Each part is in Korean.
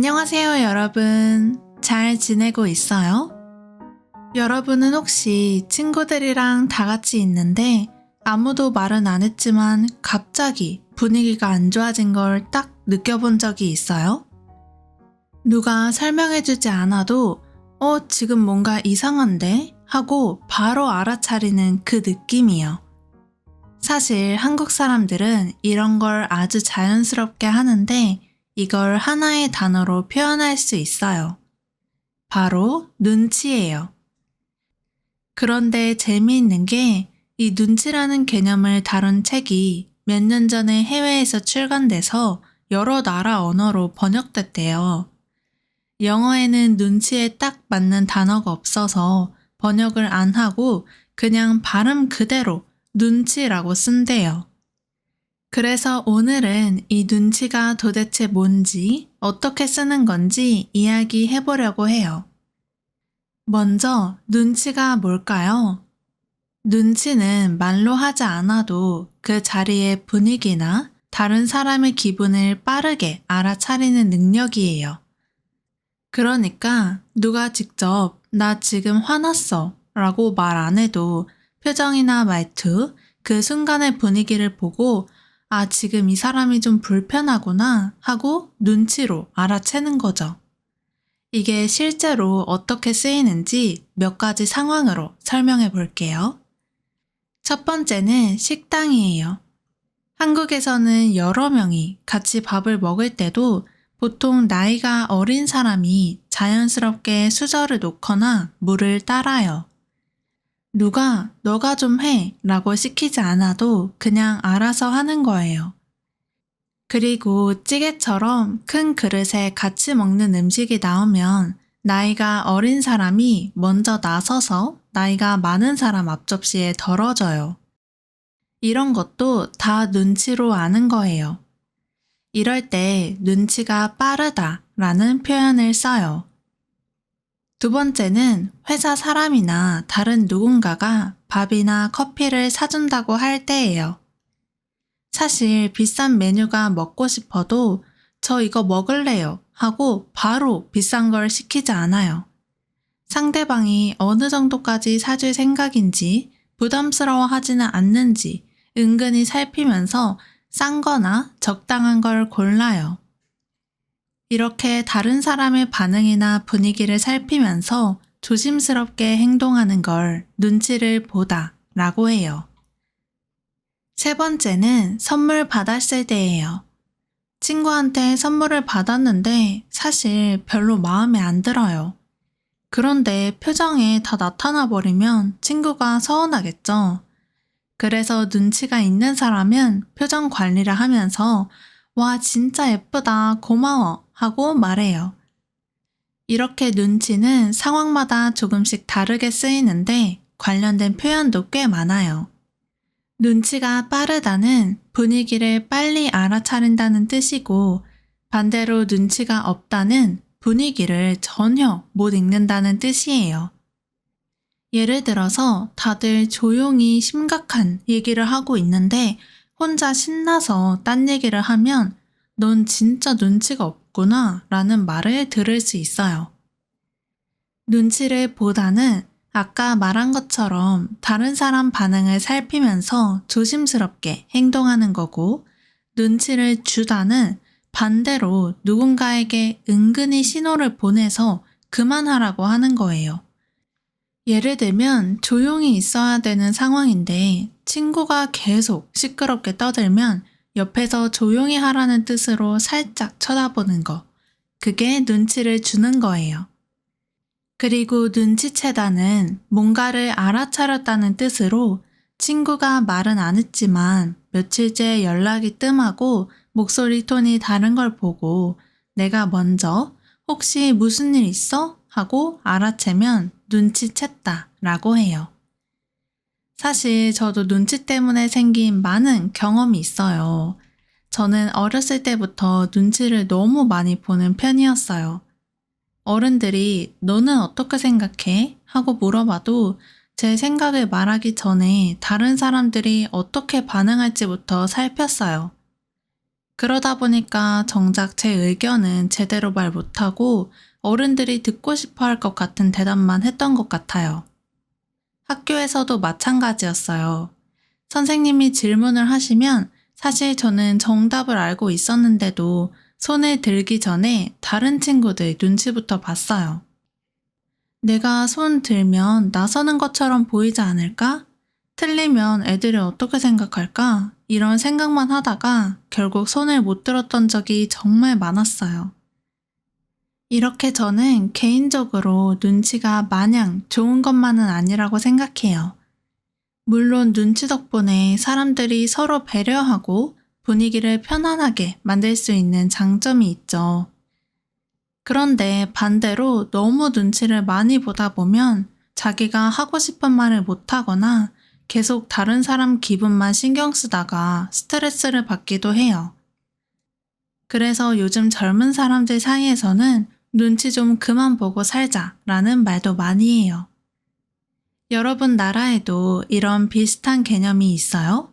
안녕하세요, 여러분. 잘 지내고 있어요? 여러분은 혹시 친구들이랑 다 같이 있는데 아무도 말은 안 했지만 갑자기 분위기가 안 좋아진 걸 딱 느껴본 적이 있어요? 누가 설명해주지 않아도 지금 뭔가 이상한데? 하고 바로 알아차리는 그 느낌이요. 사실 한국 사람들은 이런 걸 아주 자연스럽게 하는데 이걸 하나의 단어로 표현할 수 있어요. 바로 눈치예요. 그런데 재미있는 게 이 눈치라는 개념을 다룬 책이 몇 년 전에 해외에서 출간돼서 여러 나라 언어로 번역됐대요. 영어에는 눈치에 딱 맞는 단어가 없어서 번역을 안 하고 그냥 발음 그대로 눈치라고 쓴대요. 그래서 오늘은 이 눈치가 도대체 뭔지, 어떻게 쓰는 건지 이야기해 보려고 해요. 먼저 눈치가 뭘까요? 눈치는 말로 하지 않아도 그 자리의 분위기나 다른 사람의 기분을 빠르게 알아차리는 능력이에요. 그러니까 누가 직접 나 지금 화났어 라고 말 안 해도 표정이나 말투, 그 순간의 분위기를 보고 지금 이 사람이 좀 불편하구나 하고 눈치로 알아채는 거죠. 이게 실제로 어떻게 쓰이는지 몇 가지 상황으로 설명해 볼게요. 첫 번째는 식당이에요. 한국에서는 여러 명이 같이 밥을 먹을 때도 보통 나이가 어린 사람이 자연스럽게 수저를 놓거나 물을 따라요. 누가 너가 좀 해 라고 시키지 않아도 그냥 알아서 하는 거예요. 그리고 찌개처럼 큰 그릇에 같이 먹는 음식이 나오면 나이가 어린 사람이 먼저 나서서 나이가 많은 사람 앞접시에 덜어줘요. 이런 것도 다 눈치로 아는 거예요. 이럴 때 눈치가 빠르다 라는 표현을 써요. 두 번째는 회사 사람이나 다른 누군가가 밥이나 커피를 사준다고 할 때예요. 사실 비싼 메뉴가 먹고 싶어도 저 이거 먹을래요 하고 바로 비싼 걸 시키지 않아요. 상대방이 어느 정도까지 사줄 생각인지 부담스러워하지는 않는지 은근히 살피면서 싼 거나 적당한 걸 골라요. 이렇게 다른 사람의 반응이나 분위기를 살피면서 조심스럽게 행동하는 걸 눈치를 보다 라고 해요. 세 번째는 선물 받았을 때예요. 친구한테 선물을 받았는데 사실 별로 마음에 안 들어요. 그런데 표정에 다 나타나 버리면 친구가 서운하겠죠. 그래서 눈치가 있는 사람은 표정 관리를 하면서 와, 진짜 예쁘다, 고마워 하고 말해요. 이렇게 눈치는 상황마다 조금씩 다르게 쓰이는데 관련된 표현도 꽤 많아요. 눈치가 빠르다는 분위기를 빨리 알아차린다는 뜻이고 반대로 눈치가 없다는 분위기를 전혀 못 읽는다는 뜻이에요. 예를 들어서 다들 조용히 심각한 얘기를 하고 있는데 혼자 신나서 딴 얘기를 하면 넌 진짜 눈치가 없구나 라는 말을 들을 수 있어요. 눈치를 보다는 아까 말한 것처럼 다른 사람 반응을 살피면서 조심스럽게 행동하는 거고 눈치를 주다는 반대로 누군가에게 은근히 신호를 보내서 그만하라고 하는 거예요. 예를 들면 조용히 있어야 되는 상황인데 친구가 계속 시끄럽게 떠들면 옆에서 조용히 하라는 뜻으로 살짝 쳐다보는 거. 그게 눈치를 주는 거예요. 그리고 눈치채다는 뭔가를 알아차렸다는 뜻으로 친구가 말은 안 했지만 며칠째 연락이 뜸하고 목소리 톤이 다른 걸 보고 내가 먼저 혹시 무슨 일 있어? 하고 알아채면 눈치챘다 라고 해요. 사실 저도 눈치 때문에 생긴 많은 경험이 있어요. 저는 어렸을 때부터 눈치를 너무 많이 보는 편이었어요. 어른들이 너는 어떻게 생각해? 하고 물어봐도 제 생각을 말하기 전에 다른 사람들이 어떻게 반응할지부터 살폈어요. 그러다 보니까 정작 제 의견은 제대로 말 못하고 어른들이 듣고 싶어 할 것 같은 대답만 했던 것 같아요. 학교에서도 마찬가지였어요. 선생님이 질문을 하시면 사실 저는 정답을 알고 있었는데도 손을 들기 전에 다른 친구들 눈치부터 봤어요. 내가 손 들면 나서는 것처럼 보이지 않을까? 틀리면 애들이 어떻게 생각할까? 이런 생각만 하다가 결국 손을 못 들었던 적이 정말 많았어요. 이렇게 저는 개인적으로 눈치가 마냥 좋은 것만은 아니라고 생각해요. 물론 눈치 덕분에 사람들이 서로 배려하고 분위기를 편안하게 만들 수 있는 장점이 있죠. 그런데 반대로 너무 눈치를 많이 보다 보면 자기가 하고 싶은 말을 못하거나 계속 다른 사람 기분만 신경 쓰다가 스트레스를 받기도 해요. 그래서 요즘 젊은 사람들 사이에서는 눈치 좀 그만 보고 살자라는 말도 많이 해요. 여러분 나라에도 이런 비슷한 개념이 있어요?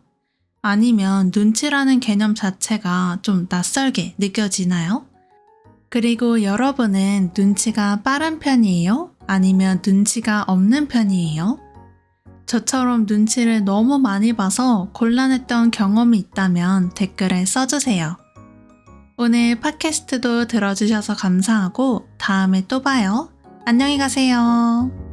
아니면 눈치라는 개념 자체가 좀 낯설게 느껴지나요? 그리고 여러분은 눈치가 빠른 편이에요? 아니면 눈치가 없는 편이에요? 저처럼 눈치를 너무 많이 봐서 곤란했던 경험이 있다면 댓글에 써주세요. 오늘 팟캐스트도 들어주셔서 감사하고 다음에 또 봐요. 안녕히 가세요.